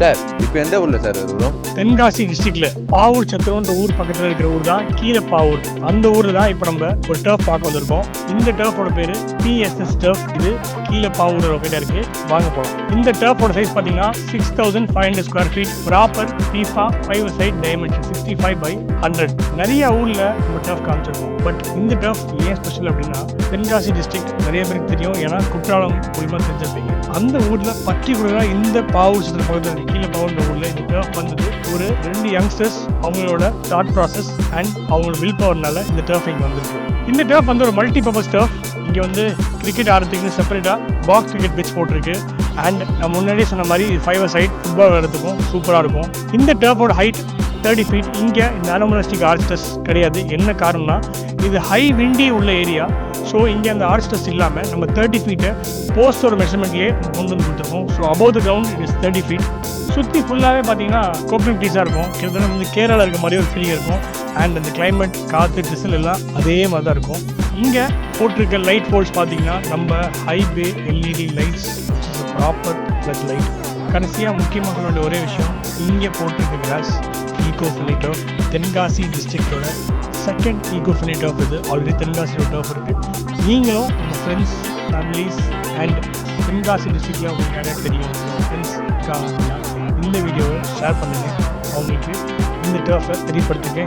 Sir இப்போ எந்த ஊர்ல சார் வரும்? தென்காசி டிஸ்ட்ரிக்ட்ல பாவூர் சத்திரம்ன்ற ஊர் பக்கத்துல இருக்கிற ஊர் தான் கீழே பாவூர். அந்த ஊர்ல தான் இப்போ நம்ம ஒரு டர்ஃப் பார்க்க வந்திருக்கோம். இந்த டர்ஃபோட பேரு PSS டர்ஃப். இது கீழே பாவூர் லொகேட்டா இருக்கு. வாங்க போலாம். இந்த டர்ஃபோட சைஸ் பாத்தீங்கன்னா 6500 square feet. Proper FIFA 5 side dimension 65/100. நிறைய ஊர்ல நம்ம டர்ஃப் காமிச்சிருக்கோம். பட் இந்த டர்ஃப் ஏன் ஸ்பெஷல் அப்படின்னா தென்காசி டிஸ்ட்ரிக்ட் நிறைய பேருக்கு தெரியும். ஏன்னா குற்றாலம் மூலியமா தெரிஞ்சிருப்பீங்க. அந்த ஊர்ல பர்டிகுலரா இந்த பாவூர் சத்திரம் பக்கத்துல கீழே பாவூர் ஊர்ல இந்த டர்ஃப் வந்தது ஒரு 2 யங்ஸ்டர்ஸ் அவங்களோட தாட் ப்ராசஸ் அண்ட் அவங்களோட வில் பவர்னால இந்த டர்ஃப் இங்கே வந்திருக்கு. இந்த டர்ஃப் வந்து ஒரு மல்டி பர்பஸ் டர்ஃப். இங்கே வந்து கிரிக்கெட் ஆடுறதுக்கு செப்பரேட்டாக பாக்ஸ் கிரிக்கெட் பிச் போட்டிருக்கு. அண்ட் நான் முன்னாடியே சொன்ன மாதிரி 5 சைட் ஃபுட்பால் விளையாடுறதுக்கும் சூப்பராக இருக்கும். இந்த டர்ஃபோட ஹைட் 30 ஃபீட். இங்கே இந்த அனோமலிஸ்டிக் ஆர்ச்டஸ் கிடையாது. என்ன காரணம்னா இது ஹை விண்டி உள்ள ஏரியா. ஸோ இங்கே அந்த ஆர்ச்டஸ் இல்லாமல் நம்ம 30 ஃபீட்டை போஸ்டோட மெஷர்மெண்ட்லேயே கொண்டு வந்து கொடுத்துருக்கோம். So above the ground it is 30 feet. சுற்றி ஃபுல்லாகவே பார்த்தீங்கன்னா கோகனட் ட்ரீஸாக இருக்கும். கிட்டத்தட்ட வந்து கேரளா இருக்க மாதிரி ஒரு ஃபீலிங் இருக்கும். அண்ட் அந்த கிளைமேட், காற்று, டிசல் எல்லாம் அதே மாதிரி தான் இருக்கும். இங்கே போட்டிருக்க லைட் போல்ஸ் பார்த்தீங்கன்னா நம்ம highway LED lights, proper plus light. கடைசியாக முக்கியமாக சொல்ல வேண்டிய ஒரே விஷயம், இங்கே போட்டிருக்க grass eco friendly turf. Tenkasi டிஸ்ட்ரிக்டோட செகண்ட் ஈகோ ஃப்ரெண்ட்லி டர்ஃப் இது. ஆல்ரெடி தென்காசியோட டர்ஃப் இருக்குது. நீங்களும் உங்கள் ஃப்ரெண்ட்ஸ், ஃபேமிலிஸ் அண்ட் தென்காசி டிஸ்ட்ரிக்டில் உங்களுக்கு நிறையா தெரியும் ஃப்ரெண்ட்ஸ் இருக்காங்க. இந்த வீடியோவை ஷேர் பண்ணுங்கள். அவங்களுக்கு இந்த டர்ஃபை தெரியப்படுத்துங்க.